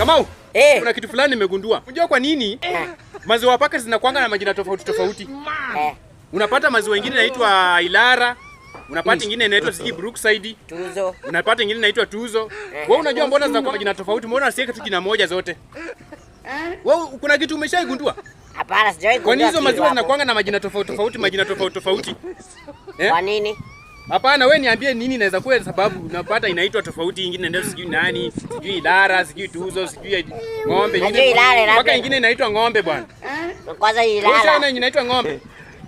Kamau, kuna kitu fulani nimegundua. Unajua kwa nini maziwa paka zinakuanga na majina tofauti tofauti? Unapata maziwa mengine inaitwa Ilara, unapata nyingine inaitwa siji Brookside, Tuzo. Unapata nyingine inaitwa Tuzo. Wewe unajua mbona zinakuwa majina tofauti? Mbona siweka tu jina moja zote? Wewe kuna kitu umeshaigundua? Hapana, sijawahi kugundua. Kwa nini hizo maziwa zinakuanga na majina tofauti tofauti, majina tofauti tofauti? Kwa nini? Hapana, wewe niambie nini inaweza kuwa sababu unapata inaitwa tofauti, nyingine ndio sijui nani, sijui Ilara, sijui Tuzo, sijui ng'ombe, nyingine mpaka nyingine inaitwa ng'ombe bwana. Kwanza Ilara. Wewe sana inaitwa ng'ombe.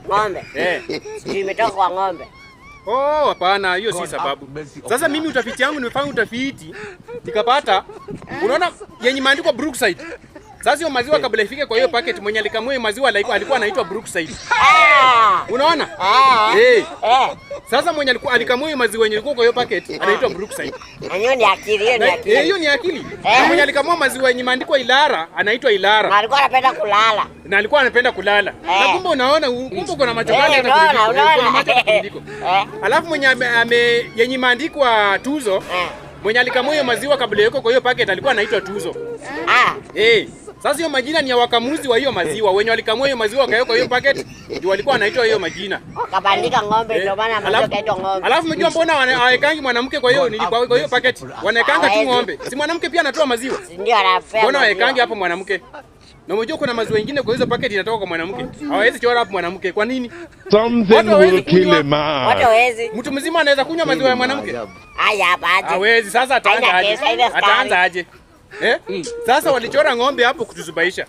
Ng'ombe. Sijui imetoka kwa ng'ombe. Oh, hapana, hiyo si sababu. Sasa mimi utafiti yangu nimefanya utafiti nikapata unaona yenye maandiko Brookside. Sasa hiyo maziwa kabla ifike kwa hiyo packet mwenye alikamua maziwa alikuwa anaitwa Brookside. Unaona? Sasa mwenye alikamua maziwa yenye ilikuwa kwa hiyo packet anaitwa Brookside. Hiyo ni akili, hiyo ni akili. Hiyo ni akili. Mwenye alikamua maziwa yenye maandiko Ilara anaitwa Ilara. Na alikuwa anapenda kulala. Na alikuwa anapenda kulala. Na kumbe unaona kumbe uko na macho kali hata kuliko. Alafu mwenye yenye maandiko Tuzo mwenye alikamua maziwa kabla yako kwa hiyo packet alikuwa anaitwa Tuzo. Sasa hiyo majina ni ya wakamuzi wa hiyo maziwa. Wenye walikamua hiyo maziwa wakaweka hiyo packet ndio walikuwa wanaitwa hiyo majina. Wakabandika ng'ombe ndio maana maziwa kaitwa ng'ombe. Alafu mjua mbona hawaekangi mwanamke kwa hiyo kwa hiyo packet? Wanaekanga tu ng'ombe. Si mwanamke pia anatoa maziwa? Ndio anapea. Mbona hawaekangi hapo mwanamke? Na unajua kuna maziwa mengine kwa hizo packet inatoka kwa mwanamke. Hawawezi chora hapo mwanamke. Kwa nini? Something will kill a man. Watu hawezi. Mtu mzima anaweza kunywa maziwa ya mwanamke? Haya hapa aje. Hawezi. Sasa ataanza aje? Sasa walichora ng'ombe hapo kutuzubaisha.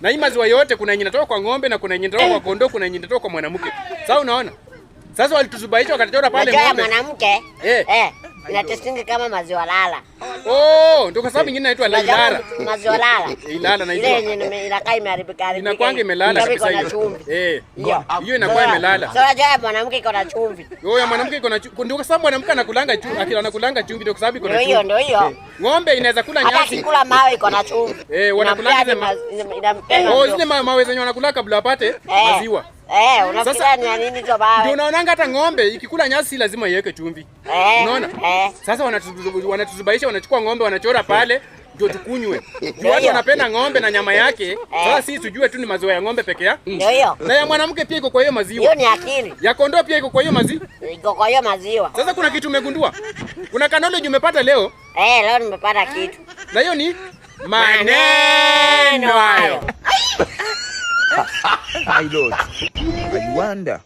Na hii maziwa yote kuna yenye inatoka kwa ng'ombe na kuna yenye inatoka kwa kondoo, kuna yenye inatoka kwa mwanamke. Sasa unaona? Sasa walituzubaisha wakachora pale ng'ombe. Mwanamke. Ina testing kama maziwa lala. Ndio kwa sababu nyingine inaitwa Ilara. Maziwa lala. Ilara na hiyo. Ile yenye inakaa imeharibika. Inakuanga imelala kabisa hiyo. Hiyo inakuwa imelala. Sasa unajua mwanamke iko na chumvi. Ya mwanamke iko na chumvi. Ndio kwa sababu mwanamke anakulanga chumvi, anakulanga chumvi ndio kwa sababu iko na chumvi. Ndio hiyo. Ng'ombe inaweza kula nyasi. Hata kula mawe iko na chumvi. Wanakulanga zile mawe zenye wanakula kabla wapate maziwa. Unafikiria ni nini hizo mawe? Ndio unaonanga hata ng'ombe ikikula nyasi lazima iweke chumvi. Unaona? Sasa wanatuzubaisha, wanachukua ng'ombe wanachora pale ndio tukunywe. Ndio watu wanapenda ng'ombe na nyama yake. Sasa sisi tujue tu ni maziwa ya ng'ombe peke yake. Ndio hiyo. Na ya mwanamke pia iko kwa hiyo maziwa. Hiyo ni akili. Ya kondoo pia iko kwa hiyo maziwa. Iko kwa hiyo maziwa. Sasa kuna kitu umegundua? Kuna knowledge umepata leo? Leo nimepata kitu. Na hiyo ni maneno hayo. My Lord, I wonder.